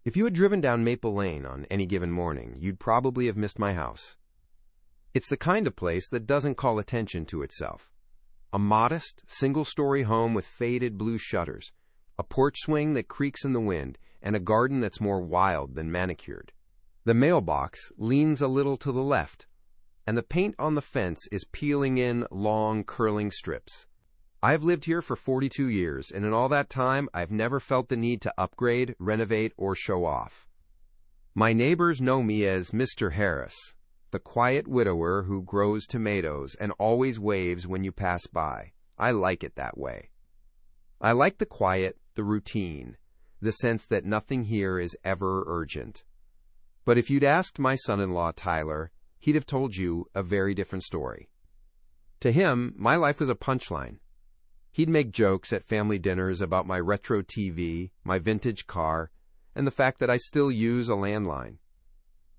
If you had driven down Maple Lane on any given morning, you'd probably have missed my house. It's the kind of place that doesn't call attention to itself. A modest, single-story home with faded blue shutters, a porch swing that creaks in the wind, and a garden that's more wild than manicured. The mailbox leans a little to the left, and the paint on the fence is peeling in long, curling strips. I've lived here for 42 years, and in all that time, I've never felt the need to upgrade, renovate, or show off. My neighbors know me as Mr. Harris, the quiet widower who grows tomatoes and always waves when you pass by. I like it that way. I like the quiet, the routine, the sense that nothing here is ever urgent. But if you'd asked my son-in-law, Tyler, he'd have told you a very different story. To him, my life was a punchline. He'd make jokes at family dinners about my retro TV, my vintage car, and the fact that I still use a landline.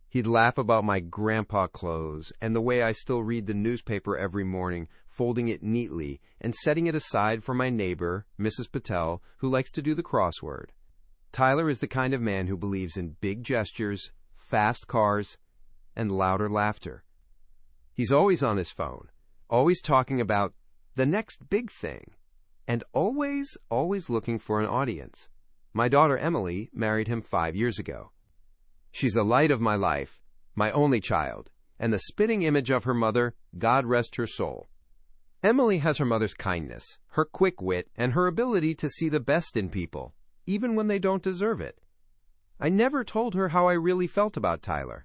He'd laugh about my grandpa clothes and the way I still read the newspaper every morning, folding it neatly and setting it aside for my neighbor, Mrs. Patel, who likes to do the crossword. Tyler is the kind of man who believes in big gestures, fast cars, and louder laughter. He's always on his phone, always talking about the next big thing, and always looking for an audience. My daughter Emily married him 5 years ago. She's the light of my life, my only child, and the spitting image of her mother, God rest her soul. Emily has her mother's kindness, her quick wit, and her ability to see the best in people, even when they don't deserve it. I never told her how I really felt about Tyler.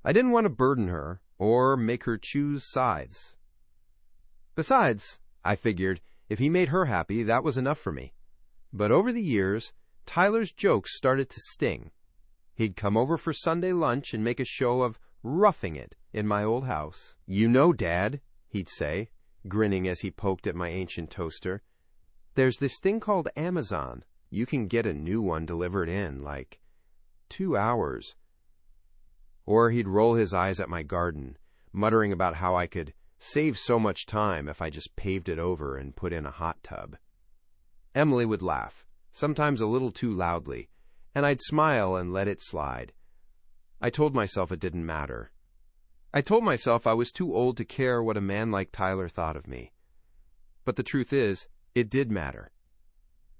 I didn't want to burden her or make her choose sides. Besides, I figured, if he made her happy, that was enough for me. But over the years, Tyler's jokes started to sting. He'd come over for Sunday lunch and make a show of roughing it in my old house. "You know, Dad," he'd say, grinning as he poked at my ancient toaster, "there's this thing called Amazon. You can get a new one delivered in, like, 2 hours. Or he'd roll his eyes at my garden, muttering about how I could save so much time if I just paved it over and put in a hot tub. Emily would laugh, sometimes a little too loudly, and I'd smile and let it slide. I told myself it didn't matter. I told myself I was too old to care what a man like Tyler thought of me. But the truth is, it did matter.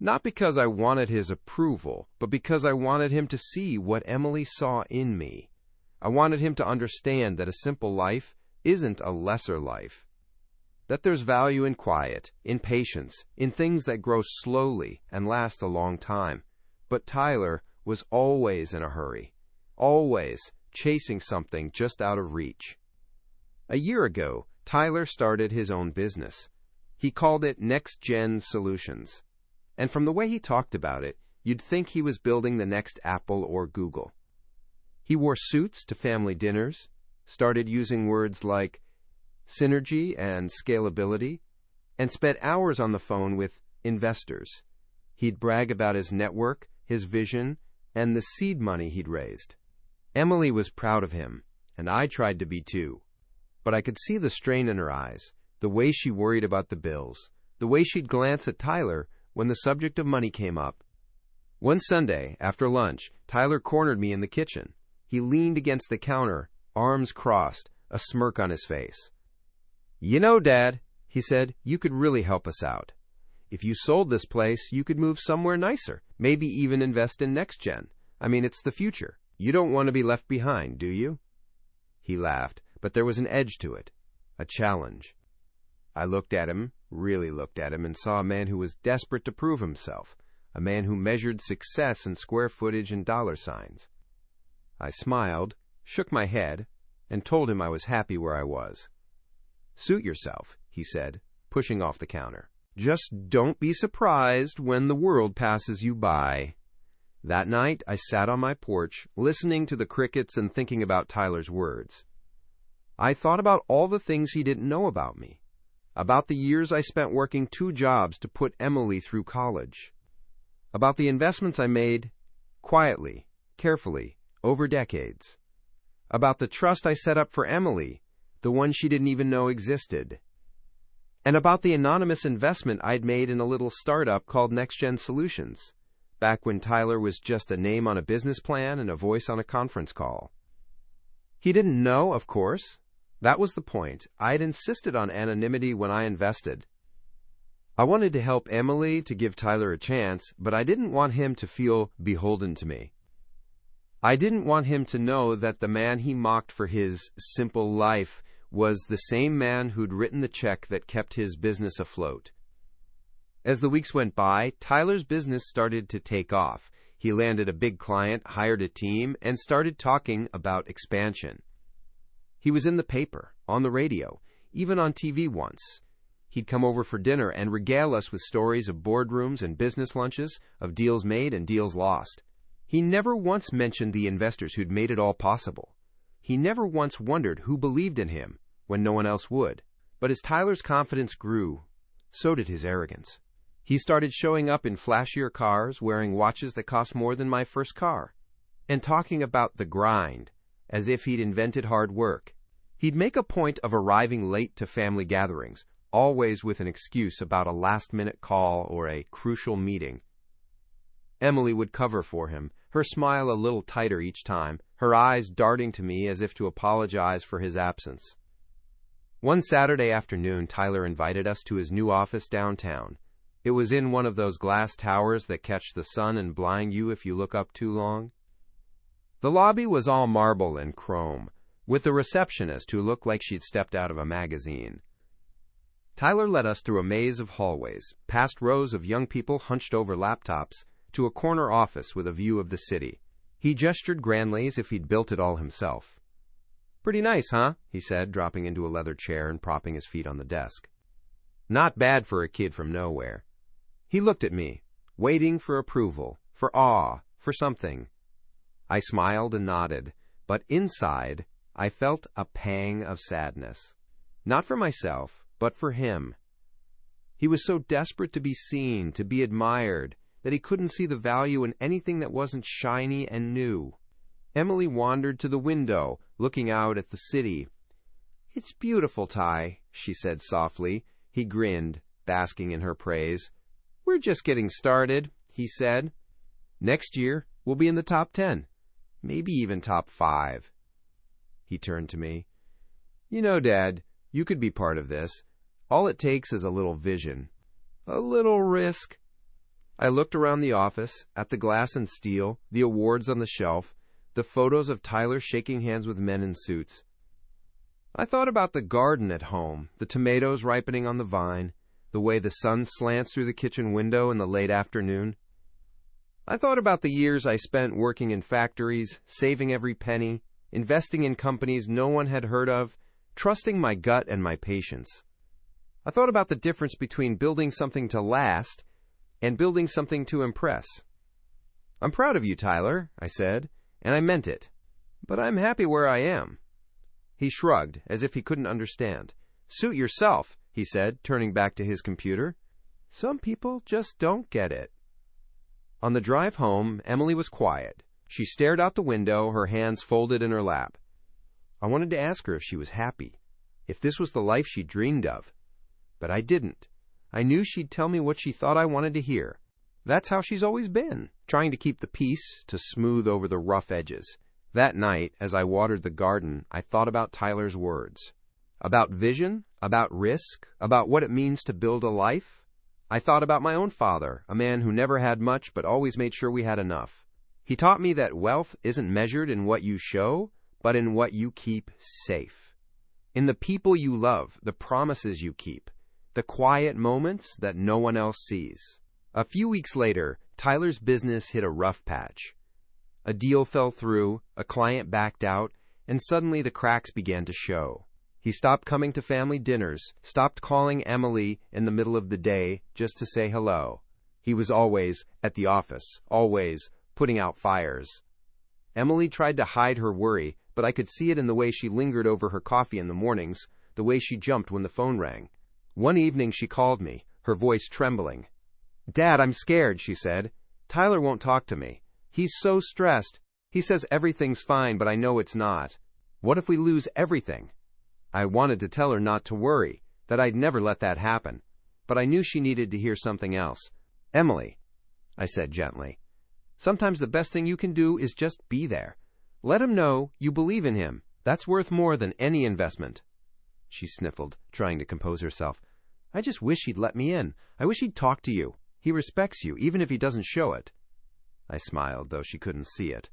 Not because I wanted his approval, but because I wanted him to see what Emily saw in me. I wanted him to understand that a simple life isn't a lesser life. That there's value in quiet, in patience, in things that grow slowly and last a long time. But Tyler was always in a hurry, always chasing something just out of reach. A year ago, Tyler started his own business. He called it Next Gen Solutions. And from the way he talked about it, you'd think he was building the next Apple or Google. He wore suits to family dinners, started using words like synergy and scalability, and spent hours on the phone with investors. He'd brag about his network, his vision, and the seed money he'd raised. Emily was proud of him, and I tried to be too. But I could see the strain in her eyes, the way she worried about the bills, the way she'd glance at Tyler when the subject of money came up. One Sunday, after lunch, Tyler cornered me in the kitchen. He leaned against the counter, arms crossed, a smirk on his face. "You know, Dad," he said, "you could really help us out. If you sold this place, you could move somewhere nicer, maybe even invest in Next Gen. I mean, it's the future. You don't want to be left behind, do you?" He laughed, but there was an edge to it, a challenge. I looked at him, really looked at him, and saw a man who was desperate to prove himself, a man who measured success in square footage and dollar signs. I smiled, shook my head, and told him I was happy where I was. "Suit yourself," he said, pushing off the counter. "Just don't be surprised when the world passes you by." That night, I sat on my porch, listening to the crickets and thinking about Tyler's words. I thought about all the things he didn't know about me, about the years I spent working 2 jobs to put Emily through college, about the investments I made quietly, carefully, over decades, about the trust I set up for Emily, the one she didn't even know existed, and about the anonymous investment I'd made in a little startup called Next Gen Solutions. back when Tyler was just a name on a business plan and a voice on a conference call. He didn't know, of course. That was the point. I'd insisted on anonymity when I invested. I wanted to help Emily, to give Tyler a chance, but I didn't want him to feel beholden to me. I didn't want him to know that the man he mocked for his simple life was the same man who'd written the check that kept his business afloat. As the weeks went by, Tyler's business started to take off. He landed a big client, hired a team, and started talking about expansion. He was in the paper, on the radio, even on TV once. He'd come over for dinner and regale us with stories of boardrooms and business lunches, of deals made and deals lost. He never once mentioned the investors who'd made it all possible. He never once wondered who believed in him when no one else would. But as Tyler's confidence grew, so did his arrogance. He started showing up in flashier cars, wearing watches that cost more than my first car, and talking about the grind, as if he'd invented hard work. He'd make a point of arriving late to family gatherings, always with an excuse about a last-minute call or a crucial meeting. Emily would cover for him, her smile a little tighter each time, her eyes darting to me as if to apologize for his absence. One Saturday afternoon, Tyler invited us to his new office downtown. It was in one of those glass towers that catch the sun and blind you if you look up too long. The lobby was all marble and chrome, with a receptionist who looked like she'd stepped out of a magazine. Tyler led us through a maze of hallways, past rows of young people hunched over laptops, to a corner office with a view of the city. He gestured grandly as if he'd built it all himself. "Pretty nice, huh?" he said, dropping into a leather chair and propping his feet on the desk. "Not bad for a kid from nowhere." He looked at me, waiting for approval, for awe, for something. I smiled and nodded, but inside I felt a pang of sadness. Not for myself, but for him. He was so desperate to be seen, to be admired, that he couldn't see the value in anything that wasn't shiny and new. Emily wandered to the window, looking out at the city. "It's beautiful, Ty," she said softly. He grinned, basking in her praise. "We're just getting started," he said. "Next year, we'll be in the top 10, maybe even top 5. He turned to me. "You know, Dad, you could be part of this. All it takes is a little vision. A little risk." I looked around the office, at the glass and steel, the awards on the shelf, the photos of Tyler shaking hands with men in suits. I thought about the garden at home, the tomatoes ripening on the vine, the way the sun slants through the kitchen window in the late afternoon. I thought about the years I spent working in factories, saving every penny, investing in companies no one had heard of, trusting my gut and my patience. I thought about the difference between building something to last and building something to impress. "I'm proud of you, Tyler," I said, and I meant it. "But I'm happy where I am." He shrugged, as if he couldn't understand. "Suit yourself," he said, turning back to his computer. "Some people just don't get it." On the drive home, Emily was quiet. She stared out the window, her hands folded in her lap. I wanted to ask her if she was happy, if this was the life she dreamed of. But I didn't. I knew she'd tell me what she thought I wanted to hear. That's how she's always been, trying to keep the peace, to smooth over the rough edges. That night, as I watered the garden, I thought about Tyler's words. About vision, about risk, about what it means to build a life. I thought about my own father, a man who never had much but always made sure we had enough. He taught me that wealth isn't measured in what you show, but in what you keep safe. In the people you love, the promises you keep, the quiet moments that no one else sees. A few weeks later, Tyler's business hit a rough patch. A deal fell through, a client backed out, and suddenly the cracks began to show. He stopped coming to family dinners, stopped calling Emily in the middle of the day just to say hello. He was always at the office, always putting out fires. Emily tried to hide her worry, but I could see it in the way she lingered over her coffee in the mornings, the way she jumped when the phone rang. One evening she called me, her voice trembling. "Dad, I'm scared," she said. "Tyler won't talk to me. He's so stressed. He says everything's fine, but I know it's not. What if we lose everything?" I wanted to tell her not to worry, that I'd never let that happen, but I knew she needed to hear something else. "Emily," I said gently, Sometimes the best thing you can do is just be there. Let him know you believe in him. That's worth more than any investment." She sniffled, trying to compose herself. "I just wish he'd let me in. I wish he'd talk to you. He respects you, even if he doesn't show it." I smiled, though she couldn't see it.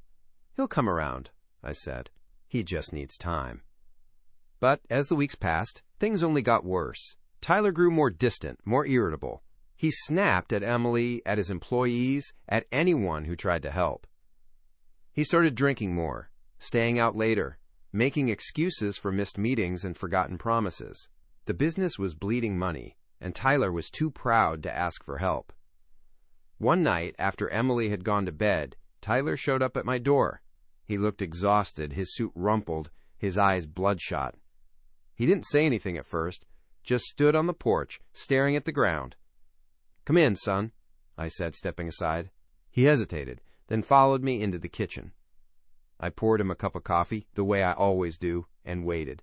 "He'll come around," I said. "He just needs time." But as the weeks passed, things only got worse. Tyler grew more distant, more irritable. He snapped at Emily, at his employees, at anyone who tried to help. He started drinking more, staying out later, making excuses for missed meetings and forgotten promises. The business was bleeding money, and Tyler was too proud to ask for help. One night, after Emily had gone to bed, Tyler showed up at my door. He looked exhausted, his suit rumpled, his eyes bloodshot. He didn't say anything at first, just stood on the porch, staring at the ground. "Come in, son," I said, stepping aside. He hesitated, then followed me into the kitchen. I poured him a cup of coffee, the way I always do, and waited.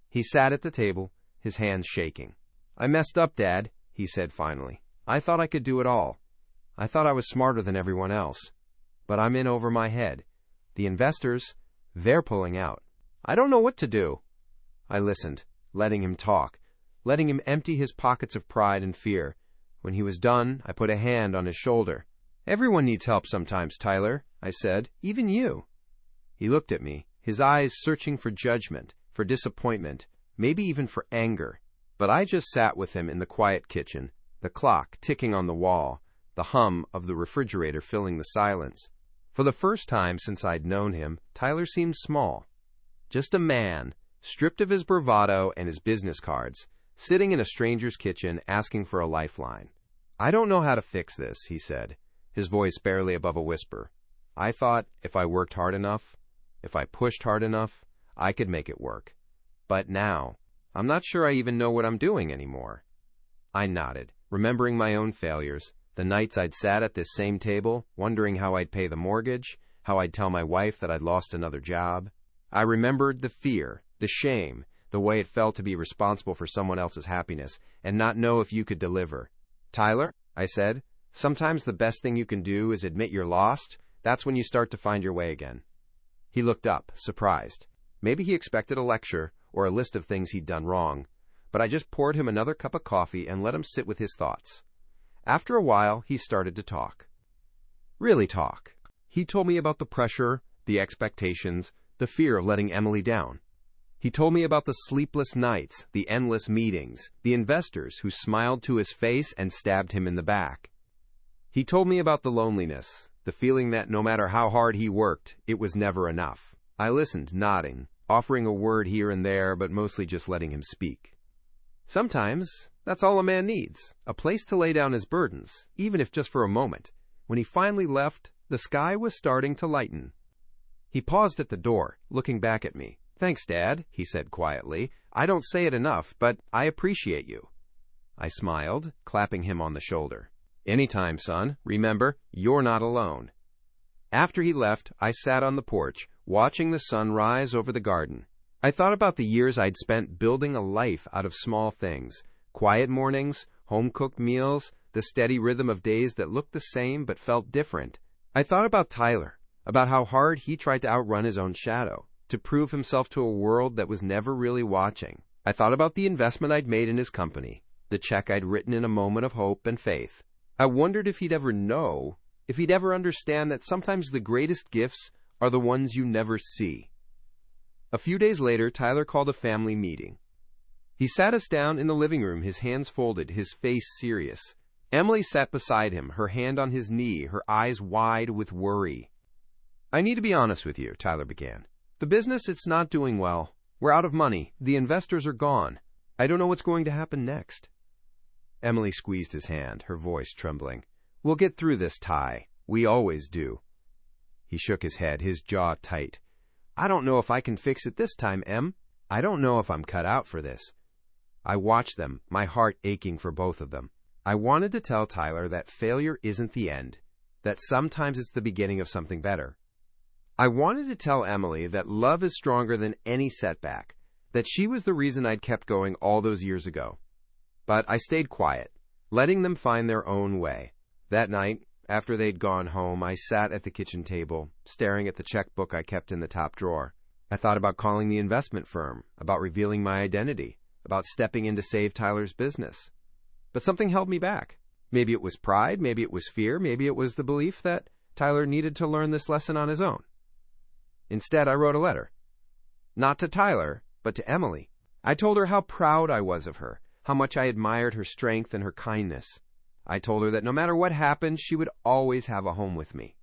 He sat at the table, his hands shaking. "I messed up, Dad," he said finally. "I thought I could do it all. I thought I was smarter than everyone else. But I'm in over my head. The investors, they're pulling out. I don't know what to do." I listened, letting him talk, letting him empty his pockets of pride and fear. When he was done, I put a hand on his shoulder. "Everyone needs help sometimes, Tyler," I said, "even you." He looked at me, his eyes searching for judgment, for disappointment, maybe even for anger. But I just sat with him in the quiet kitchen, the clock ticking on the wall, the hum of the refrigerator filling the silence. For the first time since I'd known him, Tyler seemed small. Just a man, stripped of his bravado and his business cards, sitting in a stranger's kitchen asking for a lifeline. "I don't know how to fix this," he said, his voice barely above a whisper. "I thought if I worked hard enough, if I pushed hard enough, I could make it work. But now, I'm not sure I even know what I'm doing anymore." I nodded, remembering my own failures, the nights I'd sat at this same table, wondering how I'd pay the mortgage, how I'd tell my wife that I'd lost another job. I remembered the fear, the shame, the way it felt to be responsible for someone else's happiness and not know if you could deliver. "Tyler," I said, "sometimes the best thing you can do is admit you're lost. That's when you start to find your way again." He looked up, surprised. Maybe he expected a lecture or a list of things he'd done wrong, but I just poured him another cup of coffee and let him sit with his thoughts. After a while, he started to talk. Really talk. He told me about the pressure, the expectations, the fear of letting Emily down. He told me about the sleepless nights, the endless meetings, the investors who smiled to his face and stabbed him in the back. He told me about the loneliness, the feeling that no matter how hard he worked, it was never enough. I listened, nodding, offering a word here and there, but mostly just letting him speak. Sometimes, that's all a man needs, a place to lay down his burdens, even if just for a moment. When he finally left, the sky was starting to lighten. He paused at the door, looking back at me. "Thanks, Dad," he said quietly. "I don't say it enough, but I appreciate you." I smiled, clapping him on the shoulder. "Anytime, son. Remember, you're not alone." After he left, I sat on the porch, watching the sun rise over the garden. I thought about the years I'd spent building a life out of small things, quiet mornings, home-cooked meals, the steady rhythm of days that looked the same but felt different. I thought about Tyler, about how hard he tried to outrun his own shadow, to prove himself to a world that was never really watching. I thought about the investment I'd made in his company, the check I'd written in a moment of hope and faith. I wondered if he'd ever know, if he'd ever understand that sometimes the greatest gifts are the ones you never see. A few days later, Tyler called a family meeting. He sat us down in the living room, his hands folded, his face serious. Emily sat beside him, her hand on his knee, her eyes wide with worry. "I need to be honest with you," Tyler began. "The business, it's not doing well. We're out of money. The investors are gone. I don't know what's going to happen next." Emily squeezed his hand, her voice trembling. "We'll get through this, Ty. We always do." He shook his head, his jaw tight. "I don't know if I can fix it this time, Em. I don't know if I'm cut out for this." I watched them, my heart aching for both of them. I wanted to tell Tyler that failure isn't the end, that sometimes it's the beginning of something better. I wanted to tell Emily that love is stronger than any setback, that she was the reason I'd kept going all those years ago. But I stayed quiet, letting them find their own way. That night, After they'd gone home, I sat at the kitchen table, staring at the checkbook I kept in the top drawer. I thought about calling the investment firm, about revealing my identity, about stepping in to save Tyler's business. But something held me back. Maybe it was pride, maybe it was fear, maybe it was the belief that Tyler needed to learn this lesson on his own. Instead, I wrote a letter. Not to Tyler, but to Emily. I told her how proud I was of her, how much I admired her strength and her kindness. I told her that no matter what happened, she would always have a home with me.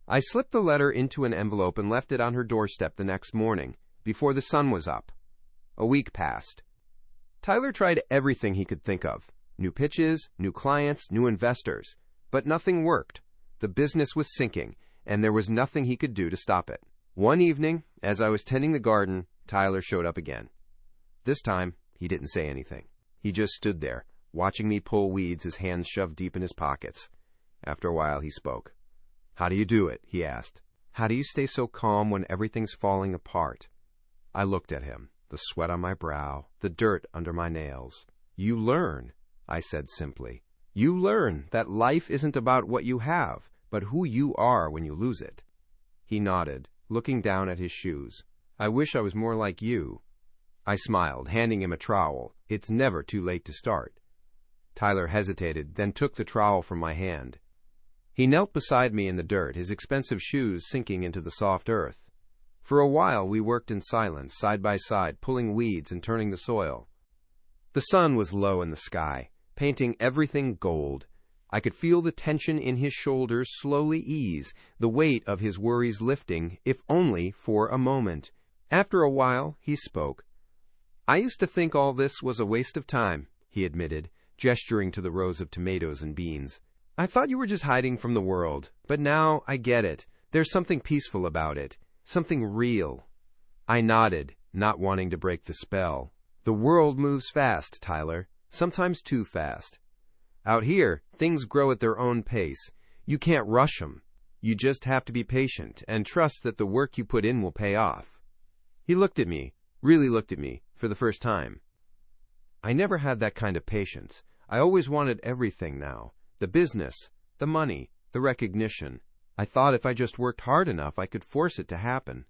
I slipped the letter into an envelope and left it on her doorstep the next morning, before the sun was up. A week passed. Tyler tried everything he could think of. New pitches, new clients, new investors. But nothing worked. The business was sinking, and there was nothing he could do to stop it. One evening, as I was tending the garden, Tyler showed up again. This time, he didn't say anything. He just stood there, watching me pull weeds, his hands shoved deep in his pockets. After a while, he spoke. "How do you do it?" he asked. "How do you stay so calm when everything's falling apart?" I looked at him, the sweat on my brow, the dirt under my nails. "You learn," I said simply. "You learn that life isn't about what you have, but who you are when you lose it." He nodded, looking down at his shoes. "I wish I was more like you." I smiled, handing him a trowel. "It's never too late to start." Tyler hesitated, then took the trowel from my hand. He knelt beside me in the dirt, his expensive shoes sinking into the soft earth. For a while we worked in silence, side by side, pulling weeds and turning the soil. The sun was low in the sky, painting everything gold. I could feel the tension in his shoulders slowly ease, the weight of his worries lifting, if only for a moment. After a while, he spoke. "I used to think all this was a waste of time," he admitted, gesturing to the rows of tomatoes and beans. "I thought you were just hiding from the world, but now I get it. There's something peaceful about it, something real." I nodded, not wanting to break the spell. "The world moves fast, Tyler, sometimes too fast. Out here, things grow at their own pace. You can't rush them. You just have to be patient and trust that the work you put in will pay off." He looked at me, really looked at me, for the first time. I never had that kind of patience. I always wanted everything now. The business, the money, the recognition. I thought if I just worked hard enough, I could force it to happen.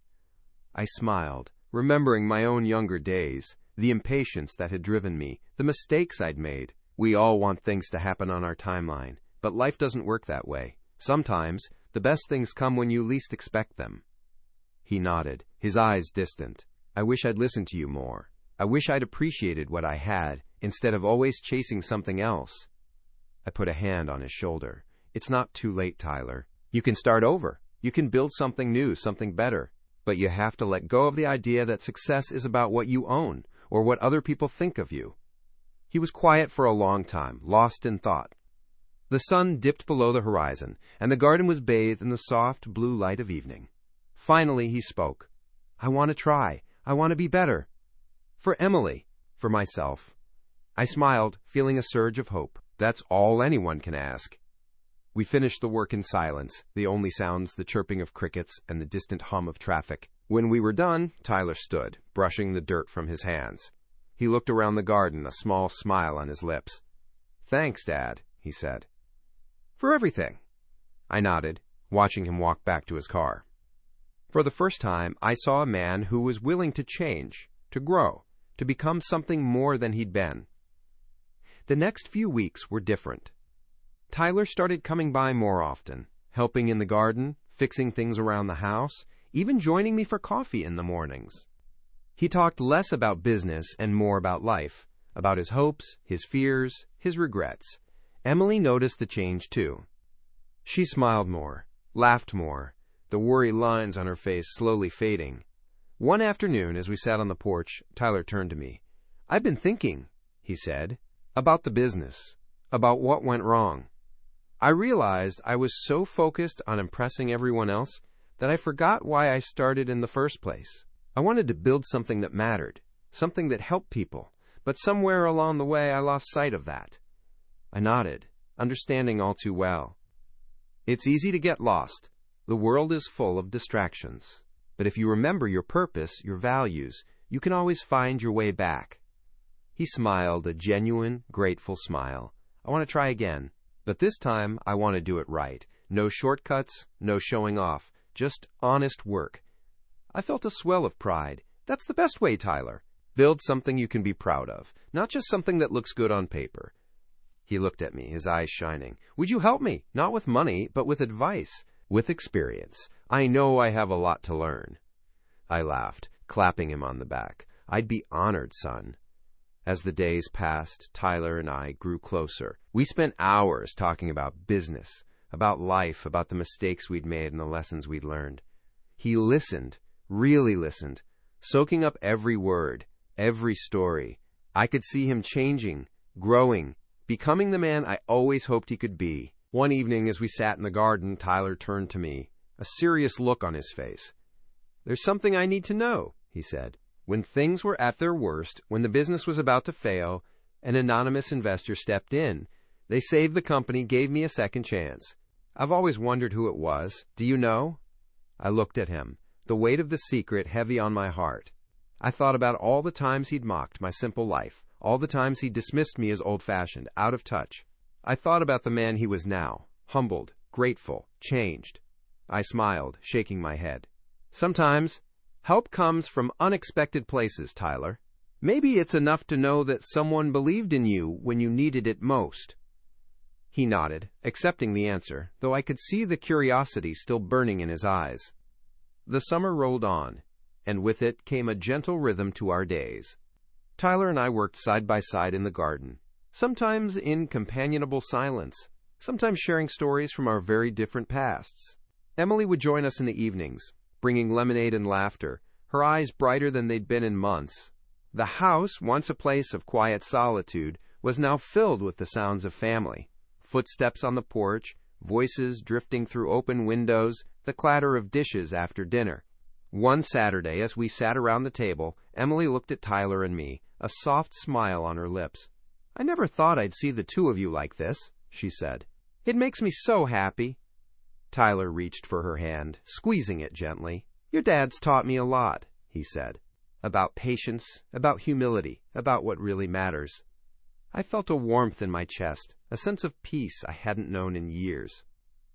I smiled, remembering my own younger days, the impatience that had driven me, the mistakes I'd made. We all want things to happen on our timeline, but life doesn't work that way. Sometimes, the best things come when you least expect them. He nodded, his eyes distant. "I wish I'd listened to you more. I wish I'd appreciated what I had, instead of always chasing something else." I put a hand on his shoulder. "It's not too late, Tyler. You can start over. You can build something new, something better. But you have to let go of the idea that success is about what you own, or what other people think of you." He was quiet for a long time, lost in thought. The sun dipped below the horizon, and the garden was bathed in the soft blue light of evening. Finally he spoke. "I want to try. I want to be better. For Emily, for myself." I smiled, feeling a surge of hope. That's all anyone can ask. We finished the work in silence, the only sounds the chirping of crickets and the distant hum of traffic. When we were done, Tyler stood, brushing the dirt from his hands. He looked around the garden, a small smile on his lips. "Thanks, Dad," he said. "For everything." I nodded, watching him walk back to his car. For the first time, I saw a man who was willing to change, to grow, to become something more than he'd been. The next few weeks were different. Tyler started coming by more often, helping in the garden, fixing things around the house, even joining me for coffee in the mornings. He talked less about business and more about life, about his hopes, his fears, his regrets. Emily noticed the change too. She smiled more, laughed more, the worry lines on her face slowly fading. One afternoon, as we sat on the porch, Tyler turned to me. "I've been thinking," he said, "about the business, about what went wrong. I realized I was so focused on impressing everyone else that I forgot why I started in the first place. I wanted to build something that mattered, something that helped people, but somewhere along the way I lost sight of that." I nodded, understanding all too well. It's easy to get lost. The world is full of distractions. But if you remember your purpose, your values, you can always find your way back. He smiled, a genuine, grateful smile. "I want to try again." But this time, I want to do it right. No shortcuts, no showing off, just honest work. I felt a swell of pride. That's the best way, Tyler. Build something you can be proud of, not just something that looks good on paper. He looked at me, his eyes shining. Would you help me? Not with money, but with advice, with experience. I know I have a lot to learn. I laughed, clapping him on the back. I'd be honored, son. As the days passed, Tyler and I grew closer. We spent hours talking about business, about life, about the mistakes we'd made and the lessons we'd learned. He listened, really listened, soaking up every word, every story. I could see him changing, growing, becoming the man I always hoped he could be. One evening, as we sat in the garden, Tyler turned to me, a serious look on his face. There's something I need to know, he said. When things were at their worst, when the business was about to fail, an anonymous investor stepped in. They saved the company, gave me a second chance. I've always wondered who it was. Do you know? I looked at him, the weight of the secret heavy on my heart. I thought about all the times he'd mocked my simple life, all the times he dismissed me as old-fashioned, out of touch. I thought about the man he was now, humbled, grateful, changed. I smiled, shaking my head. Sometimes, help comes from unexpected places, Tyler. Maybe it's enough to know that someone believed in you when you needed it most. He nodded, accepting the answer, though I could see the curiosity still burning in his eyes. The summer rolled on, and with it came a gentle rhythm to our days. Tyler and I worked side by side in the garden, sometimes in companionable silence, sometimes sharing stories from our very different pasts. Emily would join us in the evenings, bringing lemonade and laughter, her eyes brighter than they'd been in months. The house, once a place of quiet solitude, was now filled with the sounds of family. Footsteps on the porch, voices drifting through open windows, the clatter of dishes after dinner. One Saturday, as we sat around the table, Emily looked at Tyler and me, a soft smile on her lips. I never thought I'd see the two of you like this, she said. It makes me so happy. Tyler reached for her hand, squeezing it gently. Your dad's taught me a lot, he said. About patience, about humility, about what really matters. I felt a warmth in my chest, a sense of peace I hadn't known in years.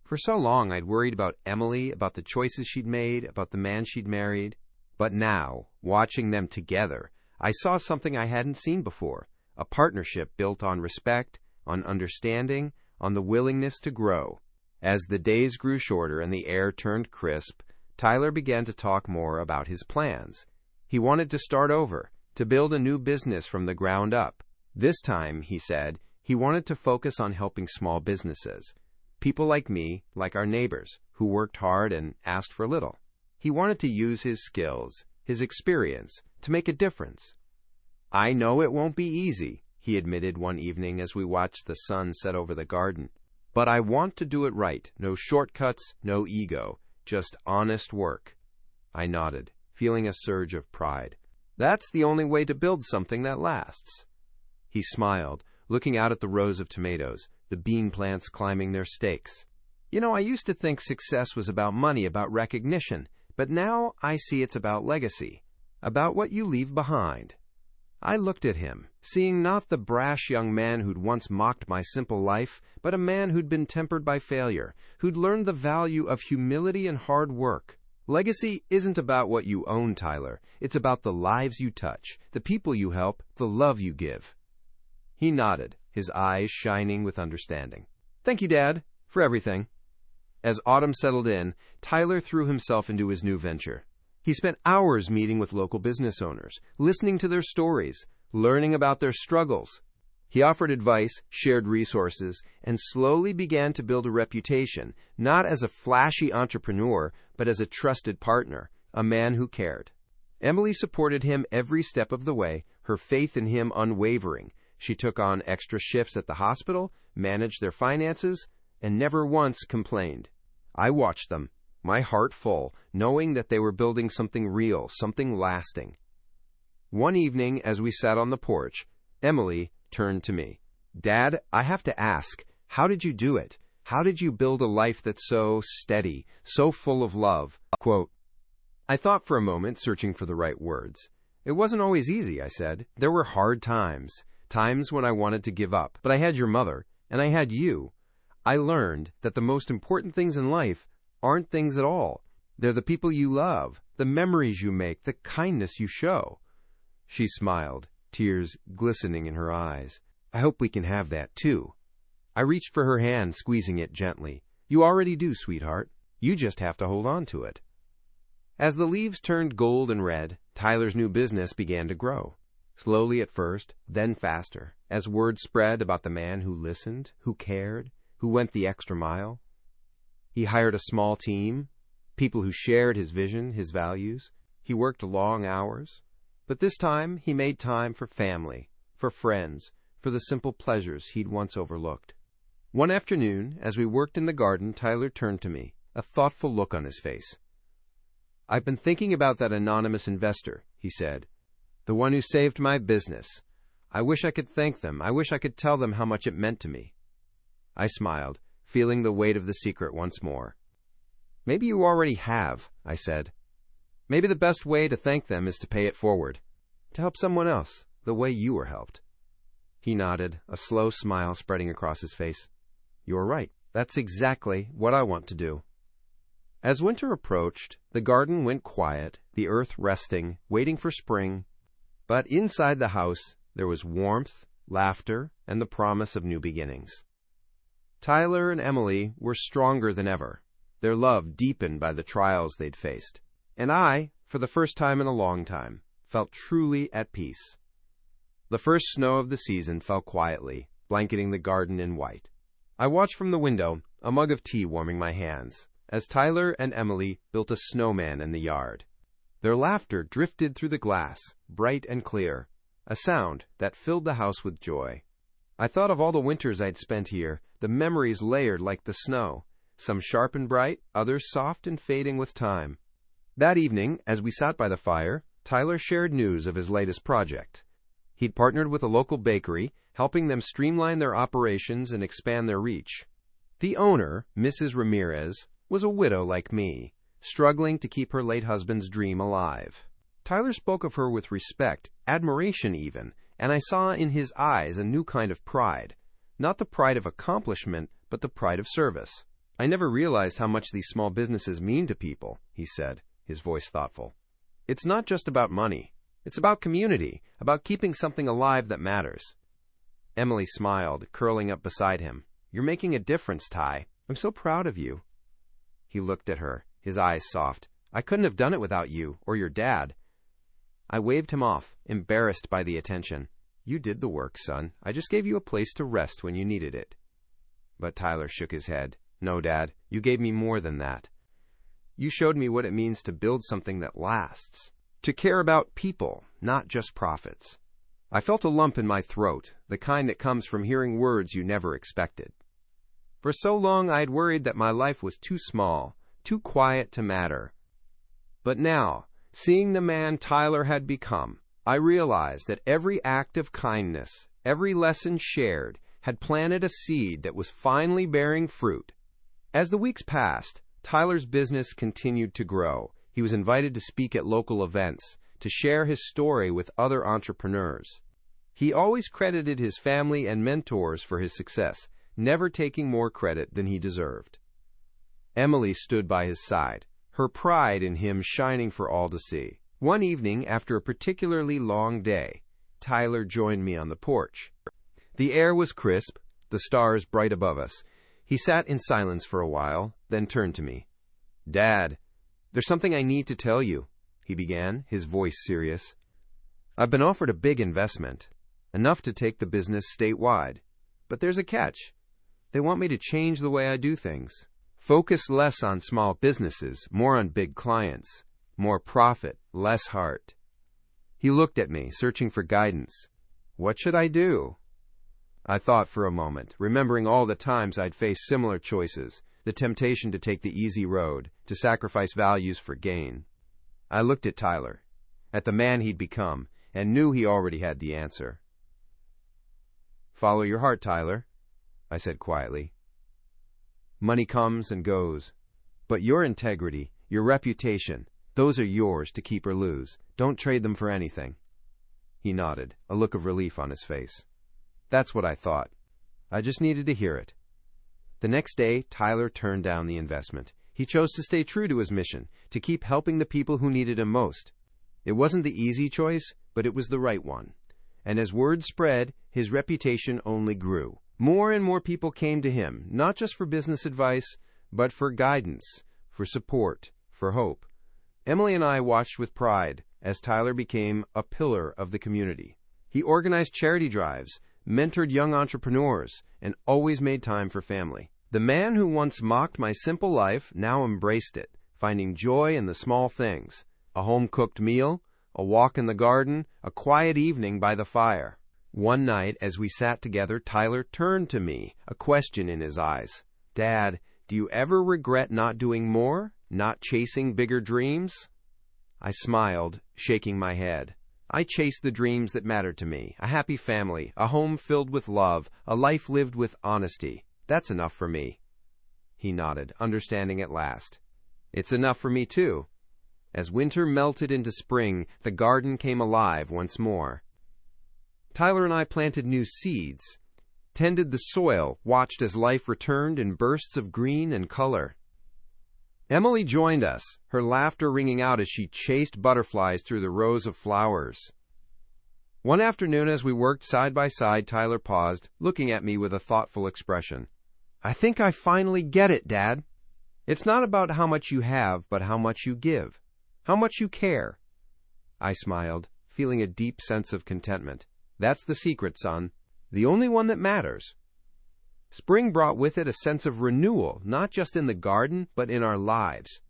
For so long I'd worried about Emily, about the choices she'd made, about the man she'd married. But now, watching them together, I saw something I hadn't seen before, a partnership built on respect, on understanding, on the willingness to grow. As the days grew shorter and the air turned crisp, Tyler began to talk more about his plans. He wanted to start over, to build a new business from the ground up. This time, he said, he wanted to focus on helping small businesses. People like me, like our neighbors, who worked hard and asked for little. He wanted to use his skills, his experience, to make a difference. I know it won't be easy, he admitted one evening as we watched the sun set over the garden. But I want to do it right. No shortcuts, no ego, just honest work. I nodded, feeling a surge of pride. That's the only way to build something that lasts. He smiled, looking out at the rows of tomatoes, the bean plants climbing their stakes. You know, I used to think success was about money, about recognition, but now I see it's about legacy, about what you leave behind. I looked at him, seeing not the brash young man who'd once mocked my simple life, but a man who'd been tempered by failure, who'd learned the value of humility and hard work. Legacy isn't about what you own, Tyler. It's about the lives you touch, the people you help, the love you give. He nodded, his eyes shining with understanding. Thank you, Dad, for everything. As autumn settled in, Tyler threw himself into his new venture. He spent hours meeting with local business owners, listening to their stories, learning about their struggles. He offered advice, shared resources, and slowly began to build a reputation, not as a flashy entrepreneur, but as a trusted partner, a man who cared. Emily supported him every step of the way, her faith in him unwavering. She took on extra shifts at the hospital, managed their finances, and never once complained. I watched them, my heart full, knowing that they were building something real, something lasting. One evening, as we sat on the porch, Emily turned to me. Dad, I have to ask, how did you do it? How did you build a life that's so steady, so full of love? Quote. I thought for a moment, searching for the right words. It wasn't always easy, I said. There were hard times, times when I wanted to give up. But I had your mother, and I had you. I learned that the most important things in life aren't things at all. They're the people you love, the memories you make, the kindness you show. She smiled, tears glistening in her eyes. I hope we can have that, too. I reached for her hand, squeezing it gently. You already do, sweetheart. You just have to hold on to it. As the leaves turned gold and red, Tyler's new business began to grow. Slowly at first, then faster, as word spread about the man who listened, who cared, who went the extra mile. He hired a small team, people who shared his vision, his values. He worked long hours, but this time he made time for family, for friends, for the simple pleasures he'd once overlooked. One afternoon, as we worked in the garden, Tyler turned to me, a thoughtful look on his face. I've been thinking about that anonymous investor, he said, the one who saved my business. I wish I could thank them. I wish I could tell them how much it meant to me. I smiled, feeling the weight of the secret once more. Maybe you already have, I said. Maybe the best way to thank them is to pay it forward, to help someone else the way you were helped. He nodded, a slow smile spreading across his face. You're right. That's exactly what I want to do. As winter approached, the garden went quiet, the earth resting, waiting for spring. But inside the house, there was warmth, laughter, and the promise of new beginnings. Tyler and Emily were stronger than ever, their love deepened by the trials they'd faced. And I, for the first time in a long time, felt truly at peace. The first snow of the season fell quietly, blanketing the garden in white. I watched from the window, a mug of tea warming my hands, as Tyler and Emily built a snowman in the yard. Their laughter drifted through the glass, bright and clear, a sound that filled the house with joy. I thought of all the winters I'd spent here, the memories layered like the snow, some sharp and bright, others soft and fading with time. That evening, as we sat by the fire, Tyler shared news of his latest project. He'd partnered with a local bakery, helping them streamline their operations and expand their reach. The owner, Mrs. Ramirez, was a widow like me, struggling to keep her late husband's dream alive. Tyler spoke of her with respect, admiration even, and I saw in his eyes a new kind of pride. Not the pride of accomplishment, but the pride of service. I never realized how much these small businesses mean to people, he said, his voice thoughtful. It's not just about money. It's about community, about keeping something alive that matters. Emily smiled, curling up beside him. You're making a difference, Ty. I'm so proud of you. He looked at her, his eyes soft. I couldn't have done it without you, or your dad. I waved him off, embarrassed by the attention. You did the work, son. I just gave you a place to rest when you needed it. But Tyler shook his head. No, Dad, you gave me more than that. You showed me what it means to build something that lasts, to care about people, not just profits. I felt a lump in my throat, the kind that comes from hearing words you never expected. For so long I had worried that my life was too small, too quiet to matter. But now, seeing the man Tyler had become, I realized that every act of kindness, every lesson shared, had planted a seed that was finally bearing fruit. As the weeks passed, Tyler's business continued to grow. He was invited to speak at local events, to share his story with other entrepreneurs. He always credited his family and mentors for his success, never taking more credit than he deserved. Emily stood by his side, her pride in him shining for all to see. One evening, after a particularly long day, Tyler joined me on the porch. The air was crisp, the stars bright above us. He sat in silence for a while, then turned to me. Dad, there's something I need to tell you, he began, his voice serious. I've been offered a big investment, enough to take the business statewide. But there's a catch. They want me to change the way I do things. Focus less on small businesses, more on big clients. More profit, less heart. He looked at me, searching for guidance. What should I do? I thought for a moment, remembering all the times I'd faced similar choices, the temptation to take the easy road, to sacrifice values for gain. I looked at Tyler, at the man he'd become, and knew he already had the answer. Follow your heart, Tyler, I said quietly. Money comes and goes, but your integrity, your reputation, those are yours to keep or lose. Don't trade them for anything. He nodded, a look of relief on his face. That's what I thought. I just needed to hear it. The next day, Tyler turned down the investment. He chose to stay true to his mission, to keep helping the people who needed him most. It wasn't the easy choice, but it was the right one. And as word spread, his reputation only grew. More and more people came to him, not just for business advice, but for guidance, for support, for hope. Emily and I watched with pride as Tyler became a pillar of the community. He organized charity drives, mentored young entrepreneurs, and always made time for family. The man who once mocked my simple life now embraced it, finding joy in the small things: a home-cooked meal, a walk in the garden, a quiet evening by the fire. One night, as we sat together, Tyler turned to me, a question in his eyes. "Dad, do you ever regret not doing more, not chasing bigger dreams?" I smiled, shaking my head. I chased the dreams that mattered to me: a happy family, a home filled with love, a life lived with honesty. That's enough for me. He nodded, understanding at last. It's enough for me, too. As winter melted into spring, the garden came alive once more. Tyler and I planted new seeds, tended the soil, watched as life returned in bursts of green and color. Emily joined us, her laughter ringing out as she chased butterflies through the rows of flowers. One afternoon, as we worked side by side, Tyler paused, looking at me with a thoughtful expression. "I think I finally get it, Dad. It's not about how much you have, but how much you give, how much you care." I smiled, feeling a deep sense of contentment. That's the secret, son. The only one that matters. Spring brought with it a sense of renewal, not just in the garden, but in our lives.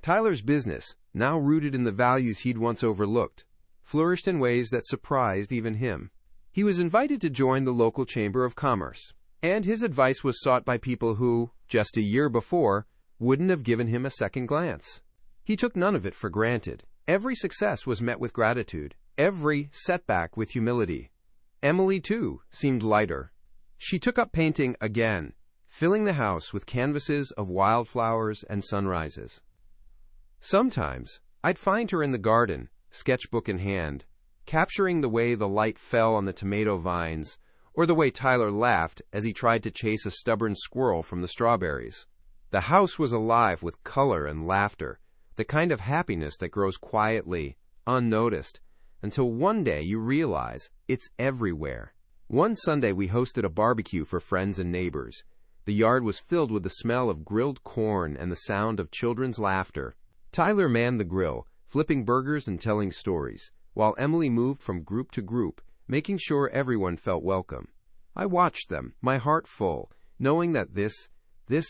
Tyler's business, now rooted in the values he'd once overlooked, flourished in ways that surprised even him. He was invited to join the local Chamber of Commerce, and his advice was sought by people who, just a year before, wouldn't have given him a second glance. He took none of it for granted. Every success was met with gratitude, every setback with humility. Emily, too, seemed lighter. She took up painting again, filling the house with canvases of wildflowers and sunrises. Sometimes I'd find her in the garden, sketchbook in hand, capturing the way the light fell on the tomato vines, or the way Tyler laughed as he tried to chase a stubborn squirrel from the strawberries. The house was alive with color and laughter, the kind of happiness that grows quietly, unnoticed, until one day you realize it's everywhere. One Sunday we hosted a barbecue for friends and neighbors. The yard was filled with the smell of grilled corn and the sound of children's laughter. Tyler manned the grill, flipping burgers and telling stories, while Emily moved from group to group, making sure everyone felt welcome. I watched them, my heart full, knowing that this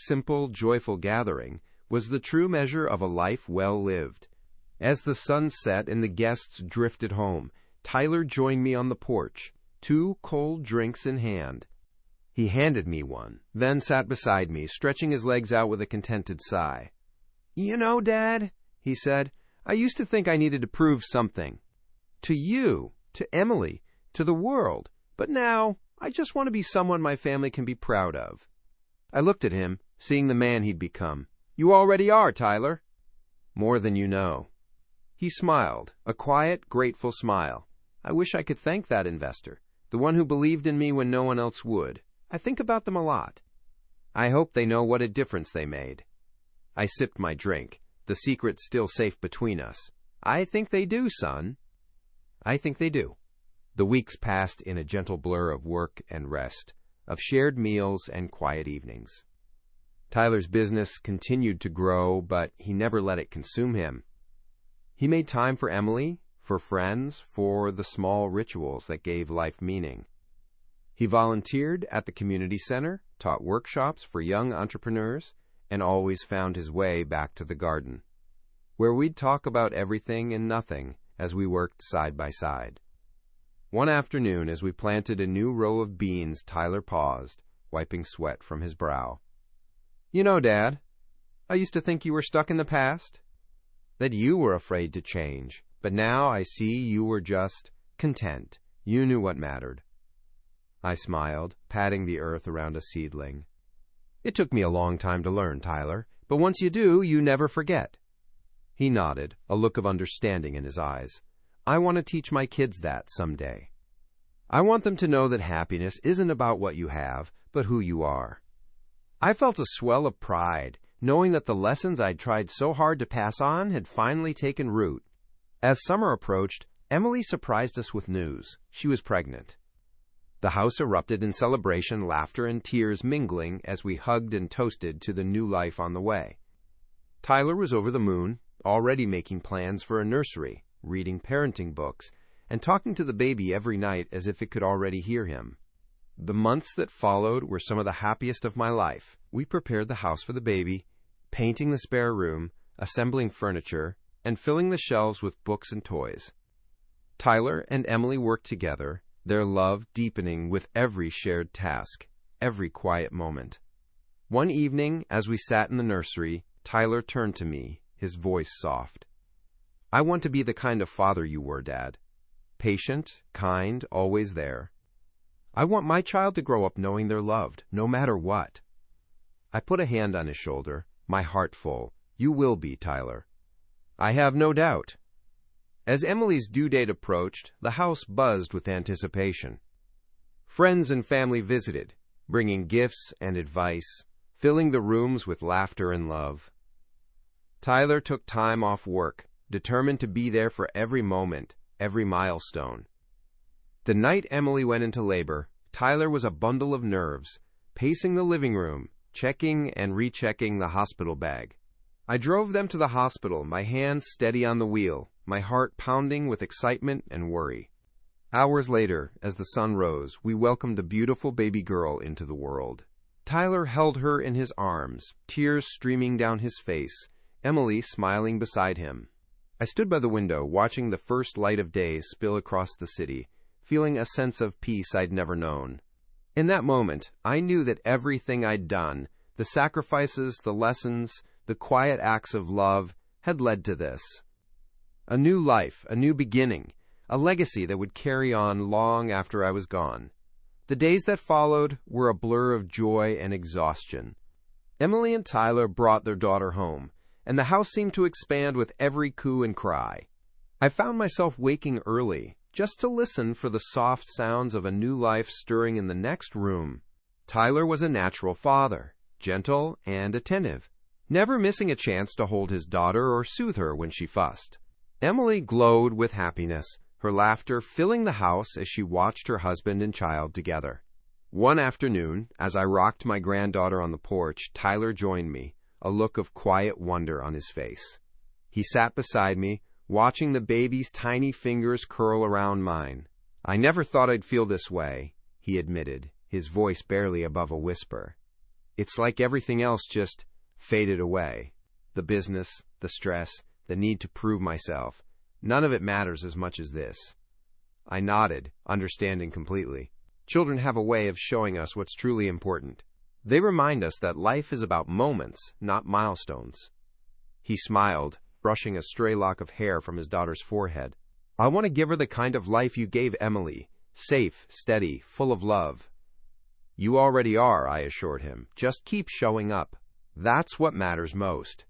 simple, joyful gathering was the true measure of a life well lived. As the sun set and the guests drifted home, Tyler joined me on the porch, 2 cold drinks in hand. He handed me one, then sat beside me, stretching his legs out with a contented sigh. "You know, Dad," he said, "I used to think I needed to prove something. To you, to Emily, to the world. But now, I just want to be someone my family can be proud of." I looked at him, seeing the man he'd become. "You already are, Tyler." "More than you know." He smiled, a quiet, grateful smile. I wish I could thank that investor, the one who believed in me when no one else would. I think about them a lot. I hope they know what a difference they made. I sipped my drink, the secret still safe between us. "I think they do, son." I think they do. The weeks passed in a gentle blur of work and rest, of shared meals and quiet evenings. Tyler's business continued to grow, but he never let it consume him. He made time for Emily, for friends, for the small rituals that gave life meaning. He volunteered at the community center, taught workshops for young entrepreneurs, and always found his way back to the garden, where we'd talk about everything and nothing as we worked side by side. One afternoon, as we planted a new row of beans, Tyler paused, wiping sweat from his brow. "You know, Dad, I used to think you were stuck in the past, that you were afraid to change, but now I see you were just content. You knew what mattered." I smiled, patting the earth around a seedling. "It took me a long time to learn, Tyler, but once you do, you never forget." He nodded, a look of understanding in his eyes. "I want to teach my kids that someday. I want them to know that happiness isn't about what you have, but who you are." I felt a swell of pride, knowing that the lessons I'd tried so hard to pass on had finally taken root. As summer approached, Emily surprised us with news. She was pregnant. The house erupted in celebration, laughter and tears mingling as we hugged and toasted to the new life on the way. Tyler was over the moon, already making plans for a nursery, reading parenting books, and talking to the baby every night as if it could already hear him. The months that followed were some of the happiest of my life. We prepared the house for the baby, painting the spare room, assembling furniture, and filling the shelves with books and toys. Tyler and Emily worked together, their love deepening with every shared task, every quiet moment. One evening, as we sat in the nursery, Tyler turned to me, his voice soft. "I want to be the kind of father you were, Dad. Patient, kind, always there. I want my child to grow up knowing they're loved, no matter what." I put a hand on his shoulder, my heart full. "You will be, Tyler." "I have no doubt." As Emily's due date approached, the house buzzed with anticipation. Friends and family visited, bringing gifts and advice, filling the rooms with laughter and love. Tyler took time off work, determined to be there for every moment, every milestone. The night Emily went into labor, Tyler was a bundle of nerves, pacing the living room, checking and rechecking the hospital bag. I drove them to the hospital, my hands steady on the wheel, my heart pounding with excitement and worry. Hours later, as the sun rose, we welcomed a beautiful baby girl into the world. Tyler held her in his arms, tears streaming down his face, Emily smiling beside him. I stood by the window, watching the first light of day spill across the city, feeling a sense of peace I'd never known. In that moment, I knew that everything I'd done, the sacrifices, the lessons, the quiet acts of love, had led to this. A new life, a new beginning, a legacy that would carry on long after I was gone. The days that followed were a blur of joy and exhaustion. Emily and Tyler brought their daughter home, and the house seemed to expand with every coo and cry. I found myself waking early, just to listen for the soft sounds of a new life stirring in the next room. Tyler was a natural father, gentle and attentive, never missing a chance to hold his daughter or soothe her when she fussed. Emily glowed with happiness, her laughter filling the house as she watched her husband and child together. One afternoon, as I rocked my granddaughter on the porch, Tyler joined me, a look of quiet wonder on his face. He sat beside me, watching the baby's tiny fingers curl around mine. "I never thought I'd feel this way," he admitted, his voice barely above a whisper. "It's like everything else just faded away. The business, the stress, the need to prove myself. None of it matters as much as this." I nodded, understanding completely. Children have a way of showing us what's truly important. They remind us that life is about moments, not milestones. He smiled, brushing a stray lock of hair from his daughter's forehead. "I want to give her the kind of life you gave Emily, safe, steady, full of love." "You already are," I assured him. "Just keep showing up. That's what matters most."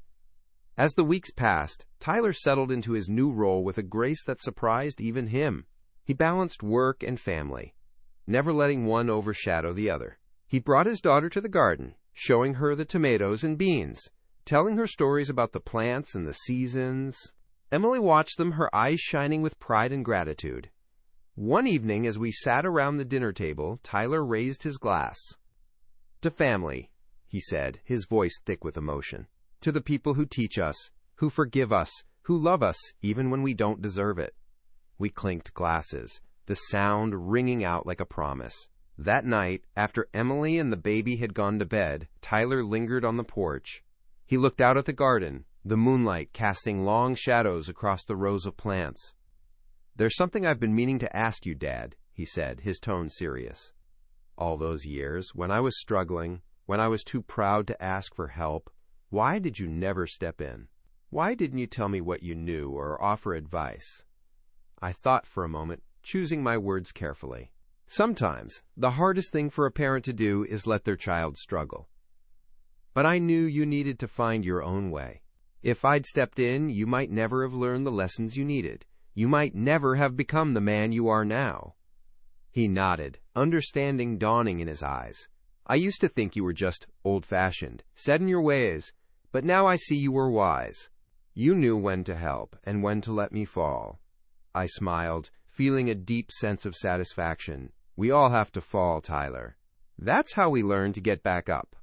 As the weeks passed, Tyler settled into his new role with a grace that surprised even him. He balanced work and family, never letting one overshadow the other. He brought his daughter to the garden, showing her the tomatoes and beans, telling her stories about the plants and the seasons. Emily watched them, her eyes shining with pride and gratitude. One evening, as we sat around the dinner table, Tyler raised his glass. "To family," he said, his voice thick with emotion. "To the people who teach us, who forgive us, who love us even when we don't deserve it." We clinked glasses, the sound ringing out like a promise. That night, after Emily and the baby had gone to bed, Tyler lingered on the porch. He looked out at the garden, the moonlight casting long shadows across the rows of plants. "There's something I've been meaning to ask you, Dad," he said, his tone serious. "All those years, when I was struggling, when I was too proud to ask for help, why did you never step in? Why didn't you tell me what you knew or offer advice?" I thought for a moment, choosing my words carefully. Sometimes, the hardest thing for a parent to do is let their child struggle. But I knew you needed to find your own way. If I'd stepped in, you might never have learned the lessons you needed. You might never have become the man you are now. He nodded, understanding dawning in his eyes. I used to think you were just old-fashioned, set in your ways, but now I see you were wise. You knew when to help and when to let me fall. I smiled, feeling a deep sense of satisfaction. We all have to fall, Tyler. That's how we learn to get back up.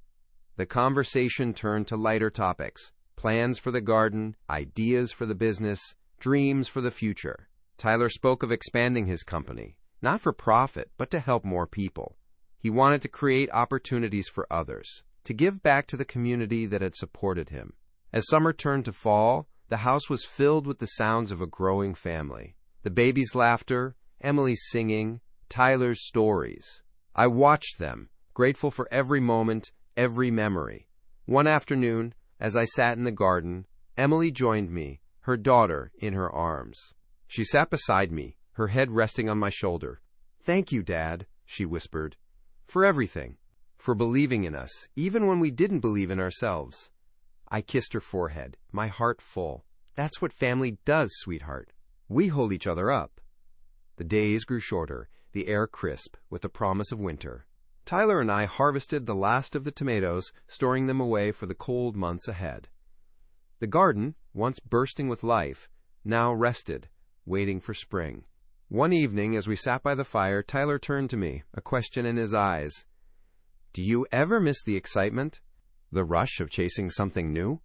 The conversation turned to lighter topics: plans for the garden, ideas for the business, dreams for the future. Tyler spoke of expanding his company, not for profit, but to help more people. He wanted to create opportunities for others, to give back to the community that had supported him. As summer turned to fall, the house was filled with the sounds of a growing family. The baby's laughter, Emily's singing, Tyler's stories. I watched them, grateful for every moment, every memory. One afternoon, as I sat in the garden, Emily joined me, her daughter in her arms. She sat beside me, her head resting on my shoulder. "Thank you, Dad," she whispered, "for everything, for believing in us, even when we didn't believe in ourselves." I kissed her forehead, my heart full. That's what family does, sweetheart. We hold each other up. The days grew shorter, the air crisp, with the promise of winter. Tyler and I harvested the last of the tomatoes, storing them away for the cold months ahead. The garden, once bursting with life, now rested, waiting for spring. One evening, as we sat by the fire, Tyler turned to me, a question in his eyes. "Do you ever miss the excitement? The rush of chasing something new?"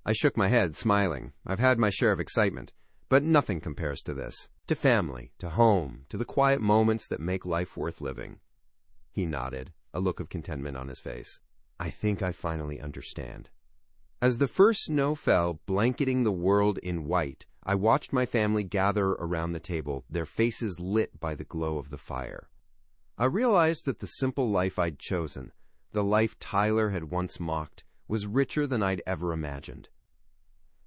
I shook my head, smiling. I've had my share of excitement, but nothing compares to this. To family, to home, to the quiet moments that make life worth living. He nodded, a look of contentment on his face. I think I finally understand. As the first snow fell, blanketing the world in white, I watched my family gather around the table, their faces lit by the glow of the fire. I realized that the simple life I'd chosen, the life Tyler had once mocked, was richer than I'd ever imagined.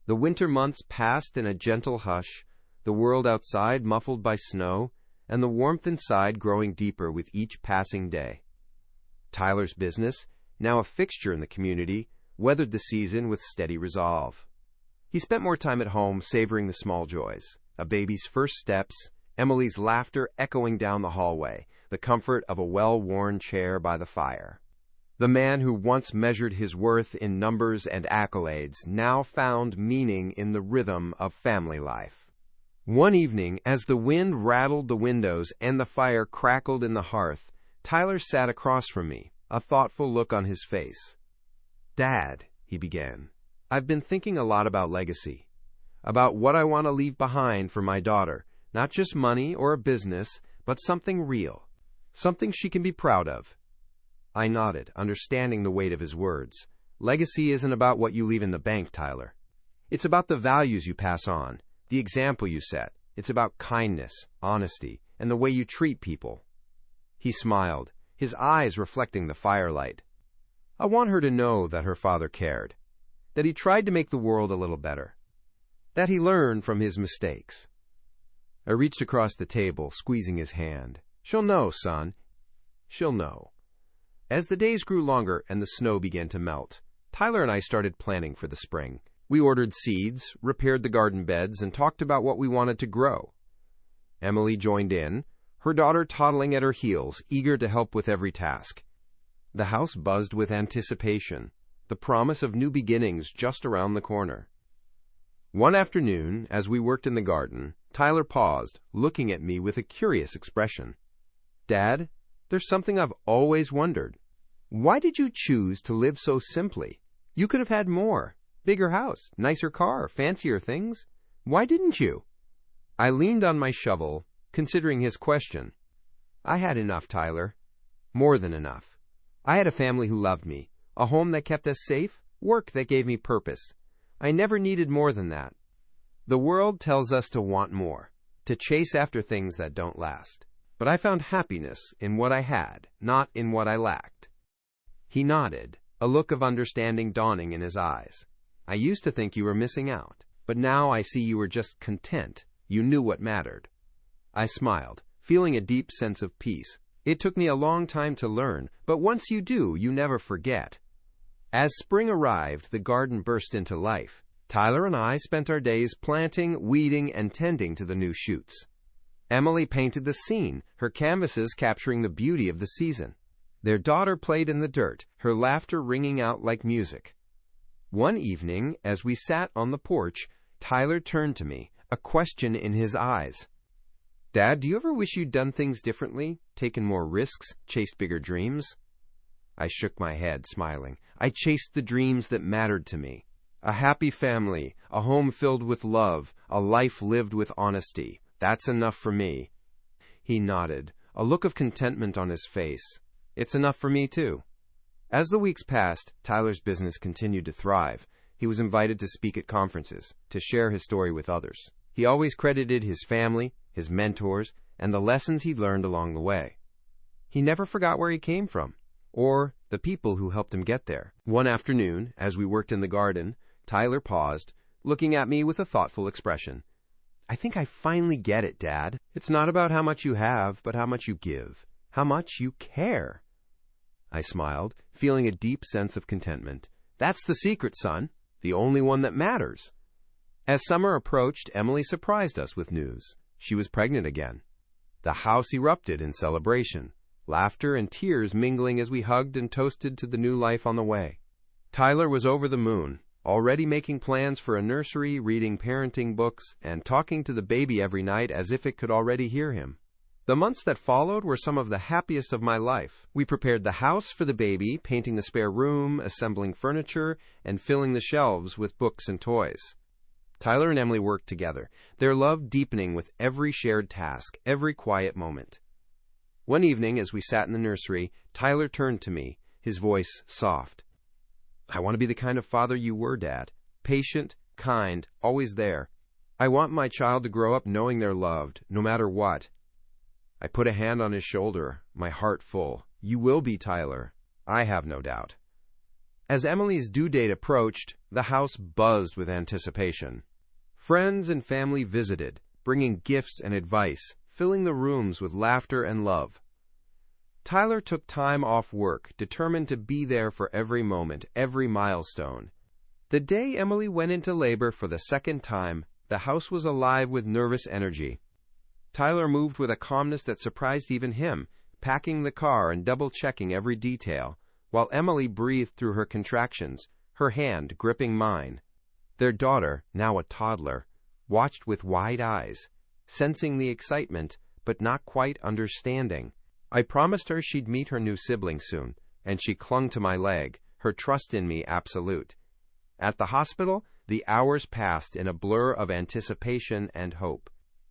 The winter months passed in a gentle hush, the world outside muffled by snow, and the warmth inside growing deeper with each passing day. Tyler's business, now a fixture in the community, weathered the season with steady resolve. He spent more time at home savoring the small joys, a baby's first steps, Emily's laughter echoing down the hallway, the comfort of a well-worn chair by the fire. The man who once measured his worth in numbers and accolades now found meaning in the rhythm of family life. One evening, as the wind rattled the windows and the fire crackled in the hearth, Tyler sat across from me, a thoughtful look on his face. "Dad," he began, "I've been thinking a lot about legacy, about what I want to leave behind for my daughter, not just money or a business, but something real, something she can be proud of." I nodded, understanding the weight of his words. Legacy isn't about what you leave in the bank, Tyler. It's about the values you pass on, the example you set. It's about kindness, honesty, and the way you treat people. He smiled, his eyes reflecting the firelight. I want her to know that her father cared, that he tried to make the world a little better, that he learned from his mistakes. I reached across the table, squeezing his hand. "She'll know, son. She'll know." As the days grew longer and the snow began to melt, Tyler and I started planning for the spring. We ordered seeds, repaired the garden beds, and talked about what we wanted to grow. Emily joined in, her daughter toddling at her heels, eager to help with every task. The house buzzed with anticipation, the promise of new beginnings just around the corner. One afternoon, as we worked in the garden, Tyler paused, looking at me with a curious expression. "Dad, there's something I've always wondered. Why did you choose to live so simply? You could have had more. Bigger house, nicer car, fancier things. Why didn't you?" I leaned on my shovel, considering his question. I had enough, Tyler. More than enough. I had a family who loved me, a home that kept us safe, work that gave me purpose. I never needed more than that. The world tells us to want more, to chase after things that don't last. But I found happiness in what I had, not in what I lacked. He nodded, a look of understanding dawning in his eyes. "I used to think you were missing out, but now I see you were just content. You knew what mattered." I smiled, feeling a deep sense of peace. It took me a long time to learn, but once you do, you never forget. As spring arrived, the garden burst into life. Tyler and I spent our days planting, weeding, and tending to the new shoots. Emily painted the scene, her canvases capturing the beauty of the season. Their daughter played in the dirt, her laughter ringing out like music. One evening, as we sat on the porch, Tyler turned to me, a question in his eyes. "Dad, do you ever wish you'd done things differently, taken more risks, chased bigger dreams?" I shook my head, smiling. I chased the dreams that mattered to me. A happy family, a home filled with love, a life lived with honesty. That's enough for me. He nodded, a look of contentment on his face. It's enough for me, too. As the weeks passed, Tyler's business continued to thrive. He was invited to speak at conferences, to share his story with others. He always credited his family, his mentors, and the lessons he'd learned along the way. He never forgot where he came from, or the people who helped him get there. One afternoon, as we worked in the garden, Tyler paused, looking at me with a thoughtful expression. "I think I finally get it, Dad. It's not about how much you have, but how much you give, how much you care." I smiled, feeling a deep sense of contentment. That's the secret, son, the only one that matters. As summer approached, Emily surprised us with news. She was pregnant again. The house erupted in celebration, laughter and tears mingling as we hugged and toasted to the new life on the way. Tyler was over the moon, already making plans for a nursery, reading parenting books, and talking to the baby every night as if it could already hear him. The months that followed were some of the happiest of my life. We prepared the house for the baby, painting the spare room, assembling furniture, and filling the shelves with books and toys. Tyler and Emily worked together, their love deepening with every shared task, every quiet moment. One evening, as we sat in the nursery, Tyler turned to me, his voice soft. "I want to be the kind of father you were, Dad. Patient, kind, always there. I want my child to grow up knowing they're loved, no matter what." I put a hand on his shoulder, my heart full. "You will be, Tyler. I have no doubt." As Emily's due date approached, the house buzzed with anticipation. Friends and family visited, bringing gifts and advice, filling the rooms with laughter and love. Tyler took time off work, determined to be there for every moment, every milestone. The day Emily went into labor for the second time, the house was alive with nervous energy. Tyler moved with a calmness that surprised even him, packing the car and double-checking every detail, while Emily breathed through her contractions, her hand gripping mine. Their daughter, now a toddler, watched with wide eyes, sensing the excitement, but not quite understanding. I promised her she'd meet her new sibling soon, and she clung to my leg, her trust in me absolute. At the hospital, the hours passed in a blur of anticipation and hope.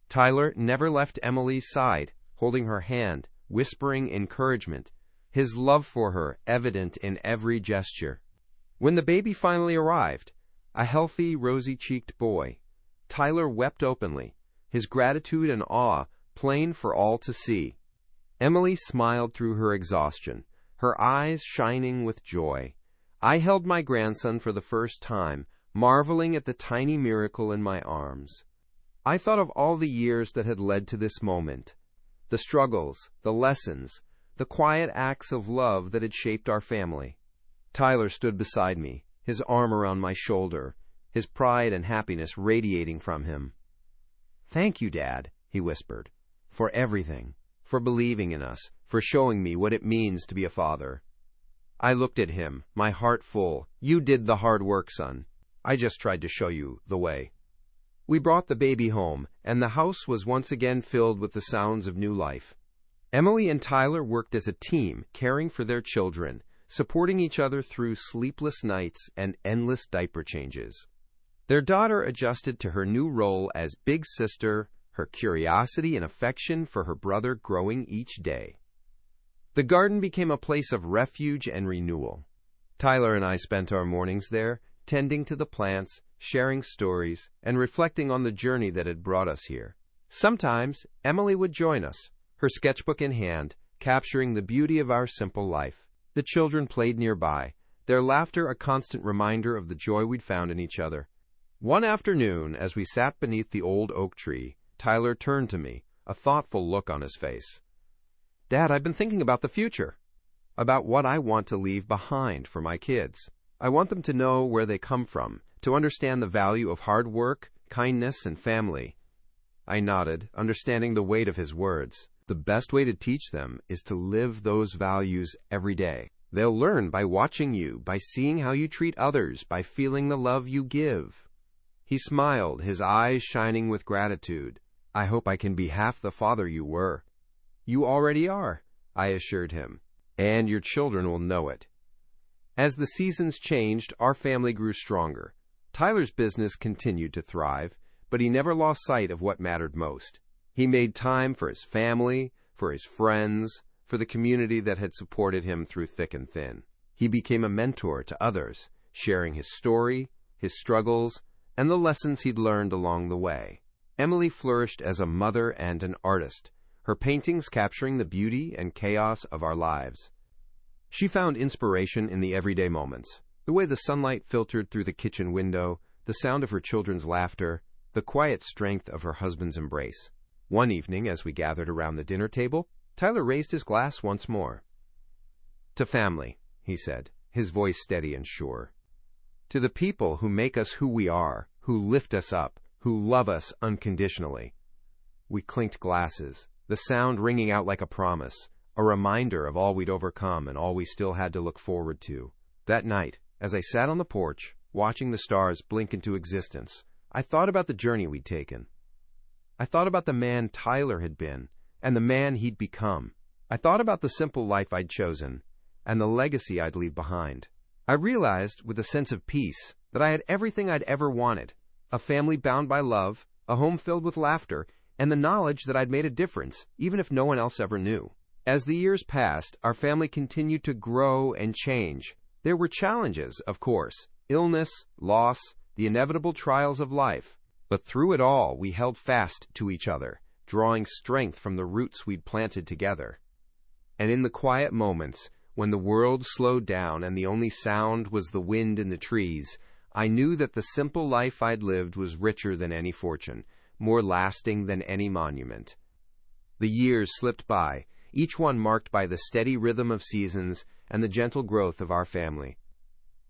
Tyler never left Emily's side, holding her hand, whispering encouragement, his love for her evident in every gesture. When the baby finally arrived, a healthy, rosy-cheeked boy, Tyler wept openly, his gratitude and awe plain for all to see. Emily smiled through her exhaustion, her eyes shining with joy. I held my grandson for the first time, marveling at the tiny miracle in my arms. I thought of all the years that had led to this moment, the struggles, the lessons, the quiet acts of love that had shaped our family. Tyler stood beside me, his arm around my shoulder, his pride and happiness radiating from him. "Thank you, Dad," he whispered, "for everything, for believing in us, for showing me what it means to be a father." I looked at him, my heart full. "You did the hard work, son. I just tried to show you the way." We brought the baby home, and the house was once again filled with the sounds of new life. Emily and Tyler worked as a team, caring for their children, supporting each other through sleepless nights and endless diaper changes. Their daughter adjusted to her new role as big sister, her curiosity and affection for her brother growing each day. The garden became a place of refuge and renewal. Tyler and I spent our mornings there, tending to the plants, sharing stories, and reflecting on the journey that had brought us here. Sometimes, Emily would join us, her sketchbook in hand, capturing the beauty of our simple life. The children played nearby, their laughter a constant reminder of the joy we'd found in each other. One afternoon, as we sat beneath the old oak tree, Tyler turned to me, a thoughtful look on his face. "Dad, I've been thinking about the future, about what I want to leave behind for my kids. I want them to know where they come from, to understand the value of hard work, kindness, and family." I nodded, understanding the weight of his words. The best way to teach them is to live those values every day. They'll learn by watching you, by seeing how you treat others, by feeling the love you give." He smiled, his eyes shining with gratitude. "I hope I can be half the father you were." "You already are," I assured him, "and your children will know it." As the seasons changed, our family grew stronger. Tyler's business continued to thrive, but he never lost sight of what mattered most. He made time for his family, for his friends, for the community that had supported him through thick and thin. He became a mentor to others, sharing his story, his struggles, and the lessons he'd learned along the way. Emily flourished as a mother and an artist, her paintings capturing the beauty and chaos of our lives. She found inspiration in the everyday moments, the way the sunlight filtered through the kitchen window, the sound of her children's laughter, the quiet strength of her husband's embrace. One evening, as we gathered around the dinner table, Tyler raised his glass once more. "To family," he said, his voice steady and sure. "To the people who make us who we are, who lift us up, who love us unconditionally." We clinked glasses, the sound ringing out like a promise, a reminder of all we'd overcome and all we still had to look forward to. That night, as I sat on the porch, watching the stars blink into existence, I thought about the journey we'd taken. I thought about the man Tyler had been, and the man he'd become. I thought about the simple life I'd chosen, and the legacy I'd leave behind. I realized, with a sense of peace, that I had everything I'd ever wanted: a family bound by love, a home filled with laughter, and the knowledge that I'd made a difference, even if no one else ever knew. As the years passed, our family continued to grow and change. There were challenges, of course: illness, loss, the inevitable trials of life. But through it all, we held fast to each other, drawing strength from the roots we'd planted together. And in the quiet moments, when the world slowed down and the only sound was the wind in the trees, I knew that the simple life I'd lived was richer than any fortune, more lasting than any monument. The years slipped by, each one marked by the steady rhythm of seasons and the gentle growth of our family.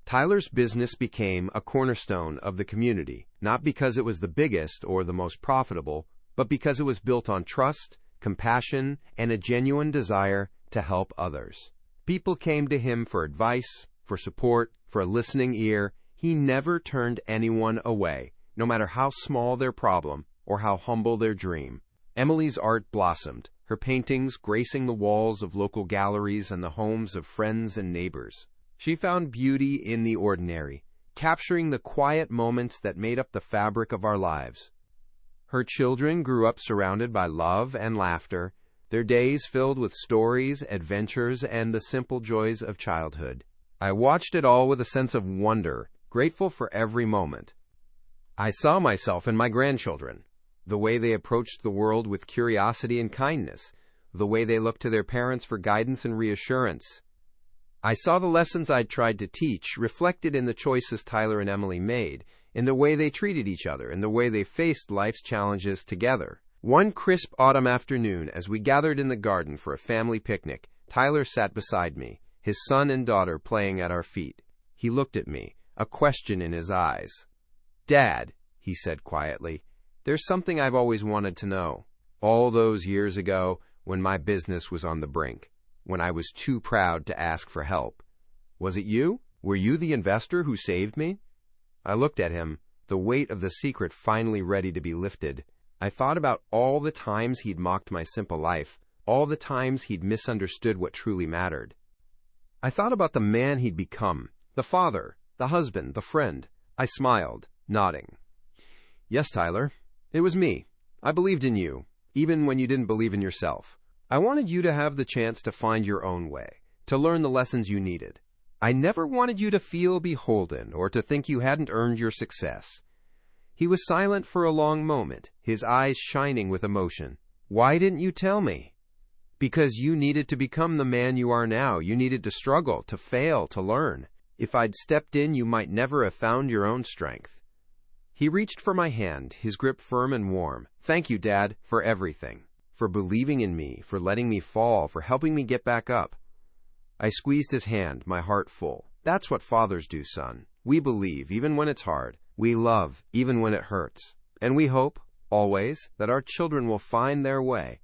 Tyler's business became a cornerstone of the community, not because it was the biggest or the most profitable, but because it was built on trust, compassion, and a genuine desire to help others. People came to him for advice, for support, for a listening ear. He never turned anyone away, no matter how small their problem or how humble their dream. Emily's art blossomed, her paintings gracing the walls of local galleries and the homes of friends and neighbors. She found beauty in the ordinary, capturing the quiet moments that made up the fabric of our lives. Her children grew up surrounded by love and laughter, their days filled with stories, adventures, and the simple joys of childhood. I watched it all with a sense of wonder, grateful for every moment. I saw myself in my grandchildren, the way they approached the world with curiosity and kindness, the way they looked to their parents for guidance and reassurance. I saw the lessons I'd tried to teach reflected in the choices Tyler and Emily made, in the way they treated each other, in the way they faced life's challenges together. One crisp autumn afternoon, as we gathered in the garden for a family picnic, Tyler sat beside me, his son and daughter playing at our feet. He looked at me, a question in his eyes. "Dad," he said quietly, "there's something I've always wanted to know. All those years ago, when my business was on the brink, when I was too proud to ask for help. Was it you? Were you the investor who saved me?" I looked at him, the weight of the secret finally ready to be lifted. I thought about all the times he'd mocked my simple life, all the times he'd misunderstood what truly mattered. I thought about the man he'd become, the father, the husband, the friend. I smiled, nodding. "Yes, Tyler, it was me. I believed in you, even when you didn't believe in yourself. I wanted you to have the chance to find your own way, to learn the lessons you needed. I never wanted you to feel beholden or to think you hadn't earned your success." He was silent for a long moment, his eyes shining with emotion. "Why didn't you tell me?" "Because you needed to become the man you are now. You needed to struggle, to fail, to learn. If I'd stepped in, you might never have found your own strength." He reached for my hand, his grip firm and warm. "Thank you, Dad, for everything. For believing in me, for letting me fall, for helping me get back up." I squeezed his hand, my heart full. "That's what fathers do, son. We believe, even when it's hard. We love, even when it hurts. And we hope, always, that our children will find their way."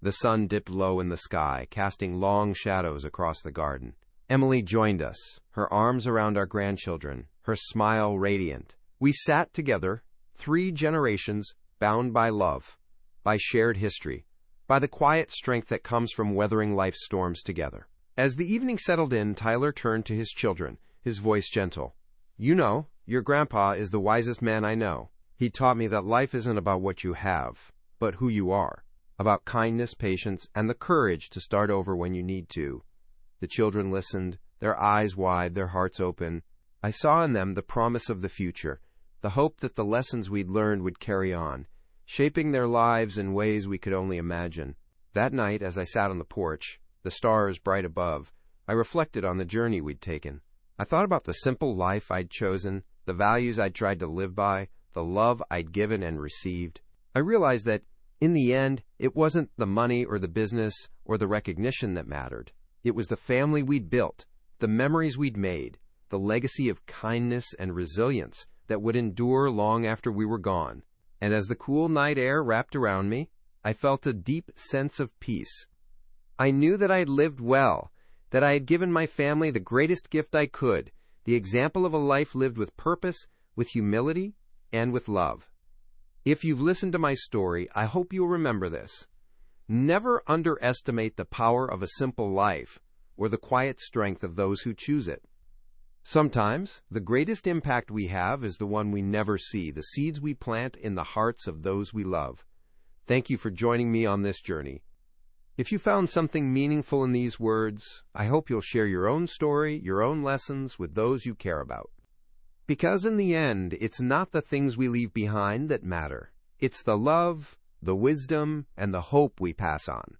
The sun dipped low in the sky, casting long shadows across the garden. Emily joined us, her arms around our grandchildren, her smile radiant. We sat together, 3 generations bound by love, by shared history, by the quiet strength that comes from weathering life's storms together. As the evening settled in, Tyler turned to his children, his voice gentle. "You know, your grandpa is the wisest man I know. He taught me that life isn't about what you have, but who you are, about kindness, patience, and the courage to start over when you need to." The children listened, their eyes wide, their hearts open. I saw in them the promise of the future, the hope that the lessons we'd learned would carry on, shaping their lives in ways we could only imagine. That night, as I sat on the porch, the stars bright above, I reflected on the journey we'd taken. I thought about the simple life I'd chosen, the values I'd tried to live by, the love I'd given and received. I realized that, in the end, it wasn't the money or the business or the recognition that mattered. It was the family we'd built, the memories we'd made, the legacy of kindness and resilience that would endure long after we were gone. And as the cool night air wrapped around me, I felt a deep sense of peace. I knew that I had lived well, that I had given my family the greatest gift I could, the example of a life lived with purpose, with humility, and with love. If you've listened to my story, I hope you'll remember this. Never underestimate the power of a simple life or the quiet strength of those who choose it. Sometimes, the greatest impact we have is the one we never see, the seeds we plant in the hearts of those we love. Thank you for joining me on this journey. If you found something meaningful in these words, I hope you'll share your own story, your own lessons with those you care about. Because in the end, it's not the things we leave behind that matter. It's the love, the wisdom, and the hope we pass on.